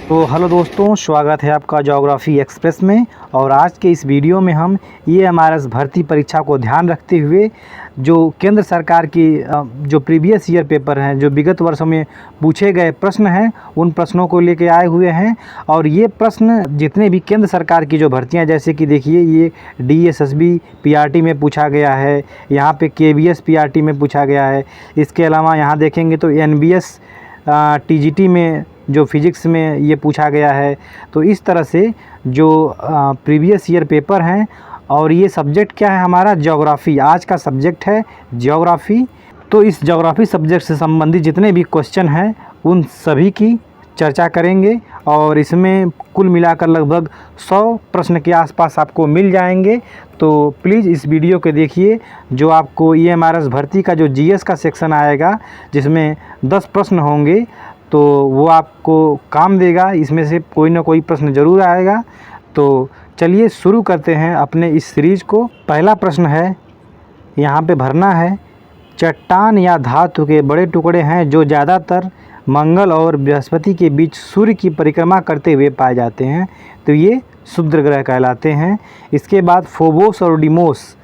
तो हेलो दोस्तों, स्वागत है आपका ज्योग्राफी एक्सप्रेस में। और आज के इस वीडियो में हम EMRS भर्ती परीक्षा को ध्यान रखते हुए जो केंद्र सरकार की जो प्रीवियस ईयर पेपर हैं, जो विगत वर्षों में पूछे गए प्रश्न हैं, उन प्रश्नों को लेके आए हुए हैं। और ये प्रश्न जितने भी केंद्र सरकार की जो भर्तियां, जैसे कि देखिए ये DSSB PRT में पूछा गया है, यहाँ पे KVS PRT में पूछा गया है। इसके अलावा यहाँ देखेंगे तो NBS TGT में जो फिज़िक्स में ये पूछा गया है। तो इस तरह से जो प्रीवियस ईयर पेपर हैं, और ये सब्जेक्ट क्या है हमारा, ज्योग्राफ़ी। आज का सब्जेक्ट है ज्योग्राफ़ी। तो इस ज्योग्राफ़ी सब्जेक्ट से संबंधित जितने भी क्वेश्चन हैं उन सभी की चर्चा करेंगे। और इसमें कुल मिलाकर लगभग 100 प्रश्न के आसपास आपको मिल जाएंगे। तो प्लीज़ इस वीडियो को देखिए। जो आपको EMRS भर्ती का जो GS का सेक्शन आएगा, जिसमें 10 प्रश्न होंगे, तो वो आपको काम देगा। इसमें से कोई ना कोई प्रश्न ज़रूर आएगा। तो चलिए शुरू करते हैं अपने इस सीरीज़ को। पहला प्रश्न है, यहाँ पे भरना है, चट्टान या धातु के बड़े टुकड़े हैं जो ज़्यादातर मंगल और बृहस्पति के बीच सूर्य की परिक्रमा करते हुए पाए जाते हैं। तो ये क्षुद्र ग्रह कहलाते हैं। इसके बाद फोबोस और डिमोस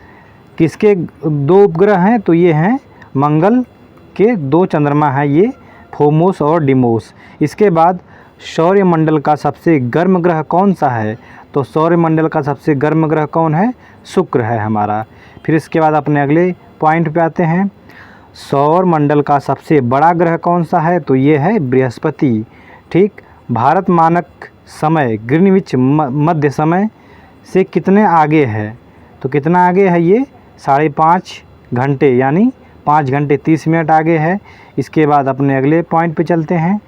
किसके 2 उपग्रह हैं? तो ये हैं मंगल के 2 चंद्रमा हैं, ये फोमोस और डिमोस। इसके बाद सौरमंडल का सबसे गर्म ग्रह कौन सा है? तो सौरमंडल का सबसे गर्म ग्रह कौन है? शुक्र है हमारा। फिर इसके बाद अपने अगले पॉइंट पे आते हैं, सौरमंडल का सबसे बड़ा ग्रह कौन सा है? तो ये है बृहस्पति। ठीक। भारत मानक समय ग्रीनविच मध्य समय से कितने आगे है? तो कितना आगे है ये? 5.5 घंटे, यानी 5 घंटे 30 मिनट आगे है। इसके बाद अपने अगले पॉइंट पे चलते हैं।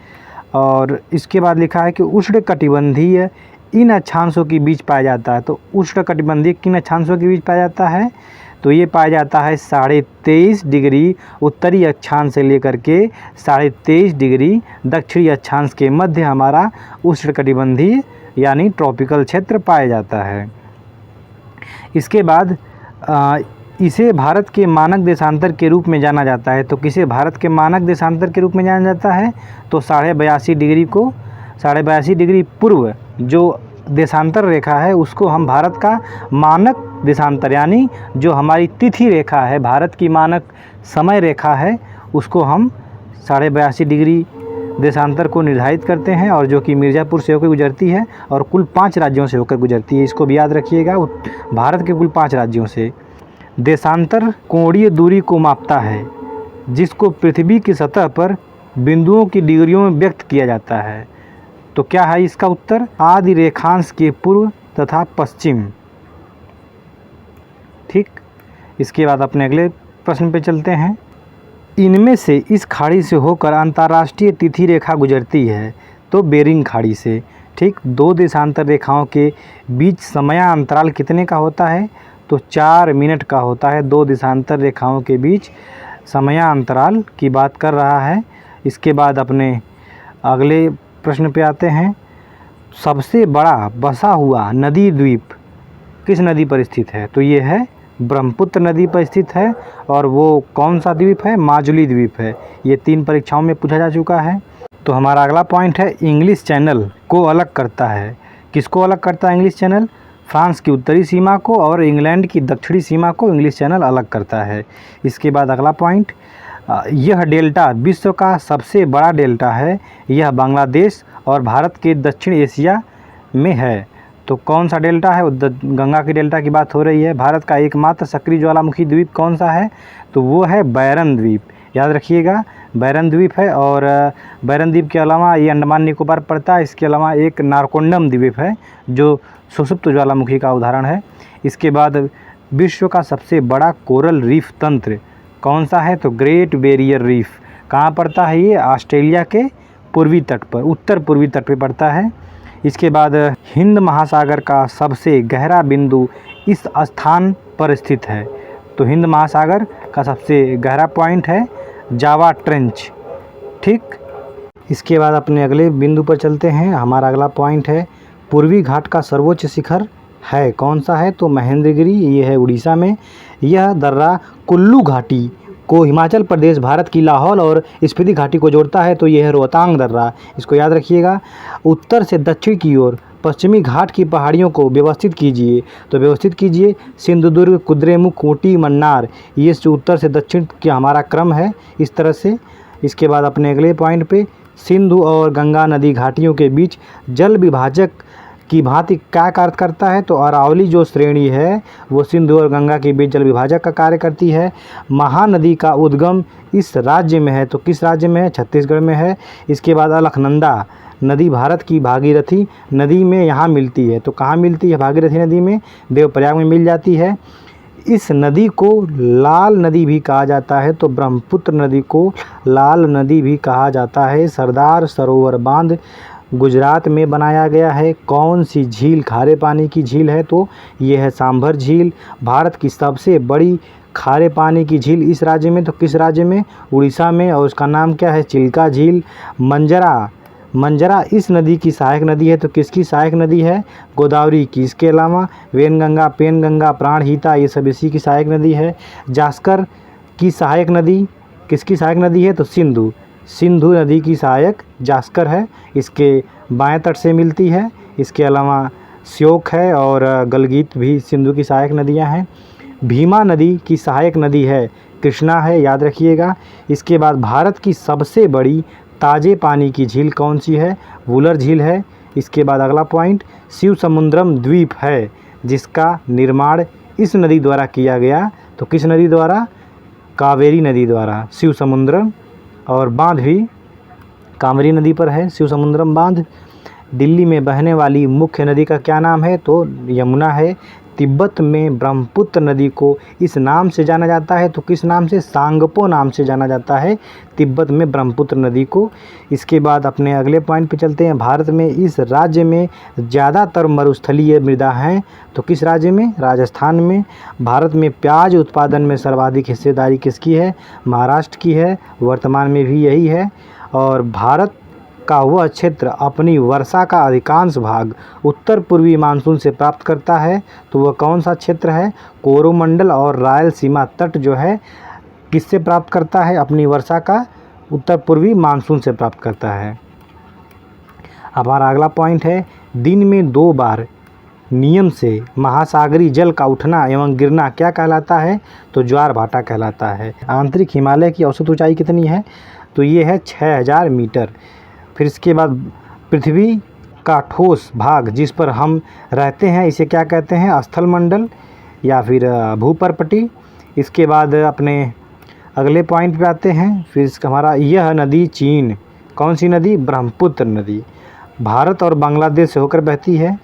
और इसके बाद लिखा है कि उष्णकटिबंधीय इन अक्षांशों के बीच पाया जाता है। तो उष्णकटिबंधीय किन अक्षांशों के बीच पाया जाता है? तो ये पाया जाता है 23.5 डिग्री उत्तरी अक्षांश से लेकर के 23.5 डिग्री दक्षिणी अक्षांश के मध्य हमारा उष्णकटिबंधीय यानी ट्रॉपिकल क्षेत्र पाया जाता है। इसके बाद इसे भारत के मानक देशांतर के रूप में जाना जाता है। तो किसे भारत के मानक देशांतर के रूप में जाना जाता है? तो 82.5 डिग्री को, 82.5 डिग्री पूर्व जो देशांतर रेखा है उसको हम भारत का मानक देशांतर, यानी जो हमारी तिथि रेखा है, भारत की मानक समय रेखा है, उसको हम 82.5 डिग्री देशांतर को निर्धारित करते हैं। और जो कि मिर्ज़ापुर से होकर गुजरती है और कुल 5 राज्यों से होकर गुजरती है। इसको भी याद रखिएगा, भारत के कुल 5 राज्यों से। देशांतर कोणीय दूरी को मापता है जिसको पृथ्वी की सतह पर बिंदुओं की डिग्रियों में व्यक्त किया जाता है। तो क्या है इसका उत्तर? आदि रेखांश के पूर्व तथा पश्चिम। ठीक। इसके बाद अपने अगले प्रश्न पे चलते हैं। इनमें से इस खाड़ी से होकर अंतर्राष्ट्रीय तिथि रेखा गुजरती है। तो बेरिंग खाड़ी से। ठीक। 2 देशांतर रेखाओं के बीच समयांतराल कितने का होता है? तो 4 मिनट का होता है। 2 देशांतर रेखाओं के बीच समयांतराल की बात कर रहा है। इसके बाद अपने अगले प्रश्न पे आते हैं। सबसे बड़ा बसा हुआ नदी द्वीप किस नदी पर स्थित है? तो ये है ब्रह्मपुत्र नदी पर स्थित है। और वो कौन सा द्वीप है? माजुली द्वीप है। ये 3 परीक्षाओं में पूछा जा चुका है। तो हमारा अगला पॉइंट है, इंग्लिश चैनल को अलग करता है। किसको अलग करता है इंग्लिश चैनल? फ्रांस की उत्तरी सीमा को और इंग्लैंड की दक्षिणी सीमा को इंग्लिश चैनल अलग करता है। इसके बाद अगला पॉइंट, यह डेल्टा विश्व का सबसे बड़ा डेल्टा है। यह बांग्लादेश और भारत के दक्षिण एशिया में है। तो कौन सा डेल्टा है? गंगा की डेल्टा की बात हो रही है। भारत का एकमात्र सक्रिय ज्वालामुखी द्वीप कौन सा है? तो वो है बैरन द्वीप। याद रखिएगा, बैरन द्वीप है। और बैरन द्वीप के अलावा ये अंडमान निकोबार पड़ता है। इसके अलावा एक नारकोंडम द्वीप है जो सुषुप्त ज्वालामुखी का उदाहरण है। इसके बाद विश्व का सबसे बड़ा कोरल रीफ तंत्र कौन सा है? तो ग्रेट बैरियर रीफ। कहाँ पड़ता है ये? ऑस्ट्रेलिया के पूर्वी तट पर, उत्तर पूर्वी तट पर पड़ता है। इसके बाद हिंद महासागर का सबसे गहरा बिंदु इस स्थान पर स्थित है। तो हिंद महासागर का सबसे गहरा पॉइंट है जावा ट्रेंच। ठीक। इसके बाद अपने अगले बिंदु पर चलते हैं। हमारा अगला पॉइंट है, पूर्वी घाट का सर्वोच्च शिखर है कौन सा है? तो महेंद्रगिरी। ये है उड़ीसा में। यह दर्रा कुल्लू घाटी को हिमाचल प्रदेश, भारत की लाहौल और स्पीति घाटी को जोड़ता है तो यह है रोहतांग दर्रा, इसको याद रखिएगा। उत्तर से दक्षिण की ओर पश्चिमी घाट की पहाड़ियों को व्यवस्थित कीजिए, तो व्यवस्थित कीजिए सिंधुदुर्ग, कुद्रेमुख, खूंटी, मन्नार, ये जो उत्तर से दक्षिण का हमारा क्रम है इस तरह से। इसके बाद अपने अगले पॉइंट पे, सिंधु और गंगा नदी घाटियों के बीच जल विभाजक की भांति क्या कार्य करता है, तो अरावली जो श्रेणी है वो सिंधु और गंगा के बीच जल विभाजक का कार्य करती है। महानदी का उद्गम इस राज्य में है, तो किस राज्य में है, छत्तीसगढ़ में है। इसके बाद अलकनंदा नदी भारत की भागीरथी नदी में यहाँ मिलती है, तो कहाँ मिलती है भागीरथी नदी में, देवप्रयाग में मिल जाती है। इस नदी को लाल नदी भी कहा जाता है, तो ब्रह्मपुत्र नदी को लाल नदी भी कहा जाता है। सरदार सरोवर बांध गुजरात में बनाया गया है। कौन सी झील खारे पानी की झील है, तो ये है सांभर झील। भारत की सबसे बड़ी खारे पानी की झील इस राज्य में, तो किस राज्य में, उड़ीसा में, और उसका नाम क्या है, चिल्का झील। मंजरा इस नदी की सहायक नदी है, तो किसकी सहायक नदी है, गोदावरी की। इसके अलावा वेनगंगा, पेनगंगा, प्राणहिता, ये सब इसी की सहायक नदी है। जास्कर की सहायक नदी किसकी सहायक नदी है, तो सिंधु नदी की सहायक जास्कर है, इसके बाएं तट से मिलती है। इसके अलावा श्योक है और गलगीत भी सिंधु की सहायक नदियां हैं। भीमा नदी की सहायक नदी है कृष्णा है, याद रखिएगा। इसके बाद भारत की सबसे बड़ी ताज़े पानी की झील कौन सी है, वुलर झील है। इसके बाद अगला पॉइंट, शिव समुद्रम द्वीप है जिसका निर्माण इस नदी द्वारा किया गया, तो किस नदी द्वारा, कावेरी नदी द्वारा शिव समुद्रम, और बांध भी कावेरी नदी पर है शिव समुद्रम बांध। दिल्ली में बहने वाली मुख्य नदी का क्या नाम है, तो यमुना है। तिब्बत में ब्रह्मपुत्र नदी को इस नाम से जाना जाता है, तो किस नाम से, सांगपो नाम से जाना जाता है तिब्बत में ब्रह्मपुत्र नदी को। इसके बाद अपने अगले पॉइंट पे चलते हैं। भारत में इस राज्य में ज़्यादातर मरुस्थलीय मृदा हैं, तो किस राज्य में, राजस्थान में। भारत में प्याज उत्पादन में सर्वाधिक हिस्सेदारी किसकी है, महाराष्ट्र की है, वर्तमान में भी यही है। और भारत का वह क्षेत्र अपनी वर्षा का अधिकांश भाग उत्तर पूर्वी मानसून से प्राप्त करता है, तो वह कौन सा क्षेत्र है, कोरोमंडल और रायलसीमा तट जो है किससे प्राप्त करता है, अपनी वर्षा का उत्तर पूर्वी मानसून से प्राप्त करता है। हमारा अगला पॉइंट है, दिन में 2 बार नियम से महासागरीय जल का उठना एवं गिरना क्या कहलाता है, तो ज्वार भाटा कहलाता है। आंतरिक हिमालय की औसत ऊंचाई कितनी है, तो ये है 6000 मीटर। फिर इसके बाद पृथ्वी का ठोस भाग जिस पर हम रहते हैं इसे क्या कहते हैं, स्थल मंडल या फिर भूपर्पटी। इसके बाद अपने अगले पॉइंट पे आते हैं। फिर हमारा यह नदी चीन, कौन सी नदी, ब्रह्मपुत्र नदी, भारत और बांग्लादेश से होकर बहती है।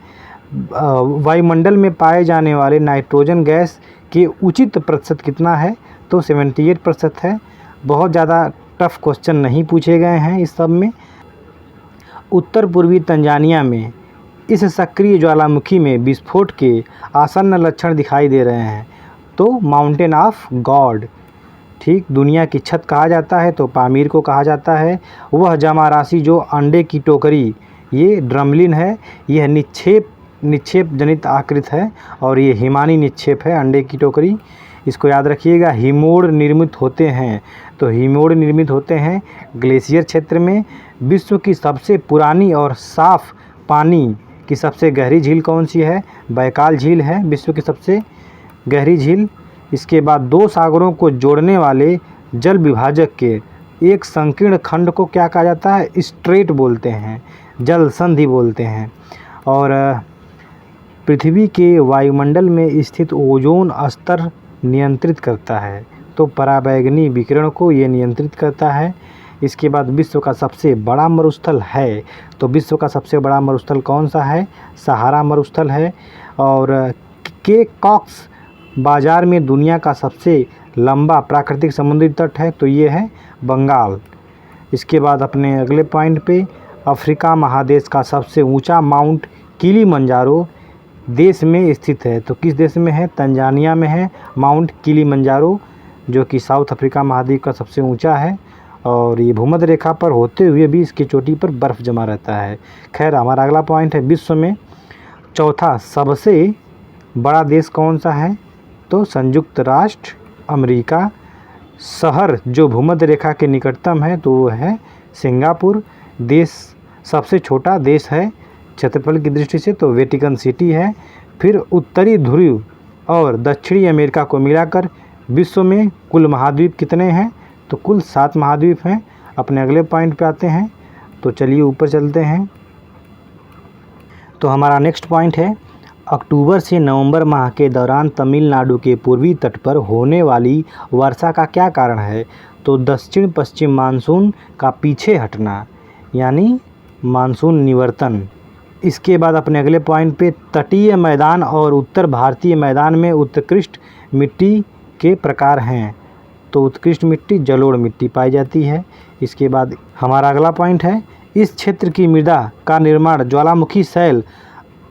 वायुमंडल में पाए जाने वाले नाइट्रोजन गैस के उचित प्रतिशत कितना है, तो 78% है। बहुत ज़्यादा टफ क्वेश्चन नहीं पूछे गए हैं इस सब में। उत्तर पूर्वी तंजानिया में इस सक्रिय ज्वालामुखी में विस्फोट के आसन्न लक्षण दिखाई दे रहे हैं, तो माउंटेन ऑफ गॉड, ठीक, दुनिया की छत कहा जाता है, तो पामीर को कहा जाता है। वह जमा राशि जो अंडे की टोकरी, ये ड्रमलिन है, यह निक्षेप जनित आकृत है और ये हिमानी निक्षेप है अंडे की टोकरी, इसको याद रखिएगा। हिमोड़ निर्मित होते हैं, तो हिमोड़ निर्मित होते हैं ग्लेशियर क्षेत्र में। विश्व की सबसे पुरानी और साफ पानी की सबसे गहरी झील कौन सी है, बैकाल झील है विश्व की सबसे गहरी झील। इसके बाद 2 सागरों को जोड़ने वाले जल विभाजक के एक संकीर्ण खंड को क्या कहा जाता है, स्ट्रेट बोलते हैं, जल संधि बोलते हैं। और पृथ्वी के वायुमंडल में स्थित ओजोन स्तर नियंत्रित करता है, तो पराबैंगनी विकिरण को ये नियंत्रित करता है। इसके बाद विश्व का सबसे बड़ा मरुस्थल है, तो विश्व का सबसे बड़ा मरुस्थल कौन सा है, सहारा मरुस्थल है। और के कॉक्स बाजार में दुनिया का सबसे लंबा प्राकृतिक समुद्री तट है, तो ये है बंगाल। इसके बाद अपने अगले पॉइंट पे, अफ्रीका महादेश का सबसे ऊंचा माउंट किलीमंजारो देश में स्थित है, तो किस देश में है, तंजानिया में है माउंट किलीमंजारो, जो कि साउथ अफ्रीका महाद्वीप का सबसे ऊंचा है। और ये भूमध्य रेखा पर होते हुए भी इसकी चोटी पर बर्फ़ जमा रहता है। खैर, हमारा अगला पॉइंट है, विश्व में चौथा सबसे बड़ा देश कौन सा है, तो संयुक्त राष्ट्र अमेरिका शहर जो भूमध्य रेखा के निकटतम है तो वो है सिंगापुर। देश सबसे छोटा देश है क्षेत्रफल की दृष्टि से तो वेटिकन सिटी है। फिर उत्तरी ध्रुव और दक्षिणी अमेरिका को मिलाकर विश्व में कुल महाद्वीप कितने हैं? तो कुल 7 महाद्वीप हैं। अपने अगले पॉइंट पे आते हैं, तो चलिए ऊपर चलते हैं। तो हमारा नेक्स्ट पॉइंट है, अक्टूबर से नवंबर माह के दौरान तमिलनाडु के पूर्वी तट पर होने वाली वर्षा का क्या कारण है? तो दक्षिण पश्चिम मानसून का पीछे हटना, यानी मानसून निवर्तन। इसके बाद अपने अगले पॉइंट पे, तटीय मैदान और उत्तर भारतीय मैदान में उत्कृष्ट मिट्टी के प्रकार हैं। तो उत्कृष्ट मिट्टी जलोढ़ मिट्टी पाई जाती है। इसके बाद हमारा अगला पॉइंट है, इस क्षेत्र की मृदा का निर्माण ज्वालामुखी शैल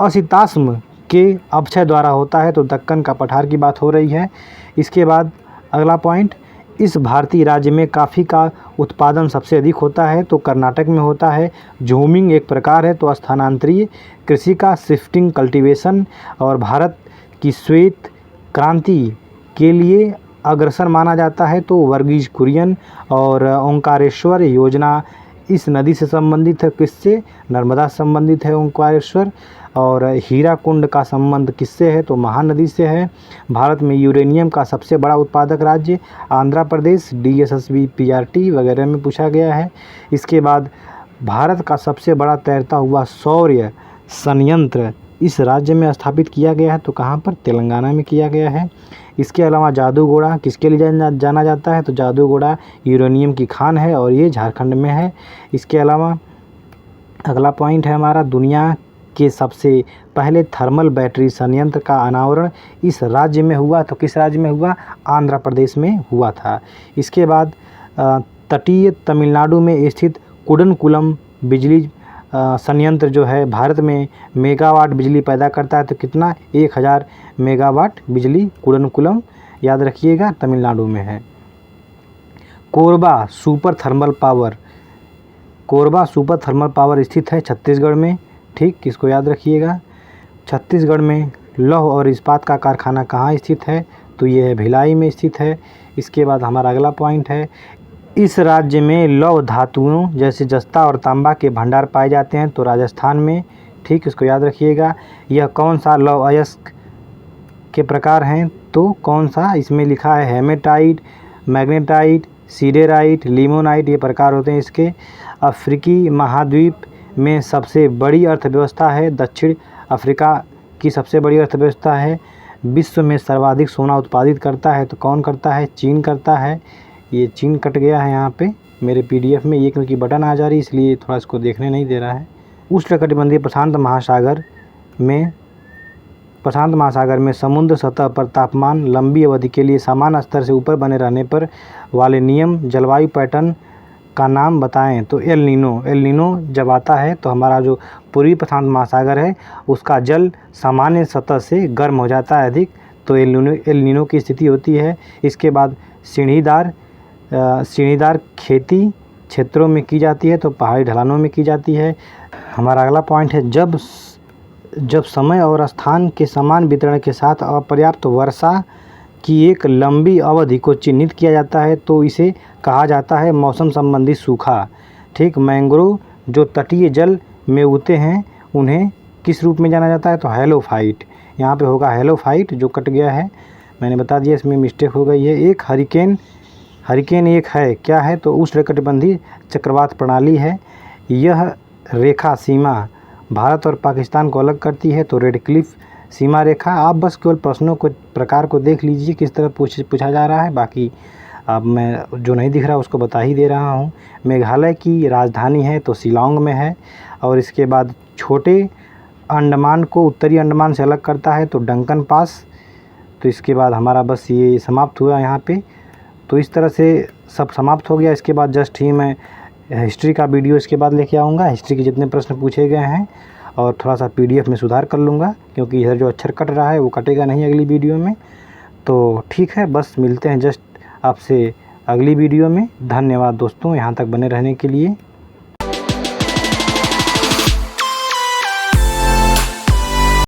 असिताश्म के अपक्षय द्वारा होता है। तो दक्कन का पठार की बात हो रही है। इसके बाद अगला पॉइंट, इस भारतीय राज्य में कॉफ़ी का उत्पादन सबसे अधिक होता है। तो कर्नाटक में होता है। झूमिंग एक प्रकार है। तो स्थानांतरीय कृषि का शिफ्टिंग कल्टीवेशन और भारत की श्वेत क्रांति के लिए अग्रसर माना जाता है। तो वर्गीज कुरियन और ओंकारेश्वर योजना इस नदी से संबंधित है। किससे? नर्मदा से संबंधित है ओंकारेश्वर। और हीराकुंड का संबंध किससे है? तो महानदी से है। भारत में यूरेनियम का सबसे बड़ा उत्पादक राज्य आंध्र प्रदेश, DSSB PRT वगैरह में पूछा गया है। इसके बाद भारत का सबसे बड़ा तैरता हुआ सौर संयंत्र इस राज्य में स्थापित किया गया है। तो कहाँ पर? तेलंगाना में किया गया है। इसके अलावा जादूगोड़ा किसके लिए जाना जाता है? तो जादूगोड़ा यूरेनियम की खान है और ये झारखंड में है। इसके अलावा अगला पॉइंट है हमारा, दुनिया के सबसे पहले थर्मल बैटरी संयंत्र का अनावरण इस राज्य में हुआ। तो किस राज्य में हुआ? आंध्र प्रदेश में हुआ था। इसके बाद तटीय तमिलनाडु में स्थित कुडनकुलम बिजली संयंत्र जो है भारत में मेगावाट बिजली पैदा करता है। तो कितना? 1000 मेगावाट बिजली कुडनकुलम, याद रखिएगा, तमिलनाडु में है। Korba super thermal power, Korba super thermal power स्थित है छत्तीसगढ़ में। ठीक, किसको याद रखिएगा। छत्तीसगढ़ में लौह और इस्पात का कारखाना कहाँ स्थित है? तो ये है भिलाई में स्थित है। इसके बाद हमारा अगला पॉइंट है, इस राज्य में लौह धातुओं जैसे जस्ता और तांबा के भंडार पाए जाते हैं। तो राजस्थान में। ठीक, इसको याद रखिएगा। यह कौन सा लौह अयस्क के प्रकार हैं? तो कौन सा? इसमें लिखा है हेमेटाइट, मैग्नेटाइट, सीडेराइट, लिमोनाइट, ये प्रकार होते हैं इसके। अफ्रीकी महाद्वीप में सबसे बड़ी अर्थव्यवस्था है दक्षिण अफ्रीका की सबसे बड़ी अर्थव्यवस्था है। विश्व में सर्वाधिक सोना उत्पादित करता है। तो कौन करता है? चीन करता है। ये चीन कट गया है यहाँ पे मेरे PDF में, ये क्योंकि बटन आ जा रही इसलिए थोड़ा इसको देखने नहीं दे रहा है। उष्णकटिबंधीय प्रशांत महासागर में समुद्र सतह पर तापमान लंबी अवधि के लिए समान स्तर से ऊपर बने रहने पर वाले नियम जलवायु पैटर्न का नाम बताएं। तो एल नीनो जब आता है तो हमारा जो पूर्वी प्रशांत महासागर है उसका जल सामान्य सतह से गर्म हो जाता है अधिक। तो एल नीनो की स्थिति होती है। इसके बाद सीढ़ीदार खेती क्षेत्रों में की जाती है। तो पहाड़ी ढलानों में की जाती है। हमारा अगला पॉइंट है, जब समय और स्थान के समान वितरण के साथ अपर्याप्त वर्षा की एक लंबी अवधि को चिन्हित किया जाता है तो इसे कहा जाता है मौसम संबंधी सूखा। ठीक, मैंग्रोव जो तटीय जल में उगते हैं उन्हें किस रूप में जाना जाता है? तो हैलोफाइट। यहाँ पे होगा हैलोफाइट, जो कट गया है, मैंने बता दिया, इसमें मिस्टेक हो गई है। एक हरिकेन एक है, क्या है? तो उष्णकटिबंधीय चक्रवात प्रणाली है। यह रेखा सीमा भारत और पाकिस्तान को अलग करती है। तो रेड क्लिफ सीमा रेखा। आप बस केवल प्रश्नों को प्रकार को देख लीजिए किस तरह पूछा जा रहा है, बाकी अब मैं जो नहीं दिख रहा उसको बता ही दे रहा हूँ। मेघालय की राजधानी है तो शिलांग में है। और इसके बाद छोटे अंडमान को उत्तरी अंडमान से अलग करता है तो डंकन पास। तो इसके बाद हमारा बस ये समाप्त हुआ यहाँ पे। तो इस तरह से सब समाप्त हो गया। इसके बाद जस्ट ही मैं हिस्ट्री का वीडियो इसके बाद लेके आऊँगा। हिस्ट्री के जितने प्रश्न पूछे गए हैं और थोड़ा सा PDF में सुधार कर लूँगा, क्योंकि इधर जो अक्षर कट रहा है वो कटेगा नहीं अगली वीडियो में। तो ठीक है, बस मिलते हैं जस्ट आपसे अगली वीडियो में। धन्यवाद दोस्तों यहाँ तक बने रहने के लिए।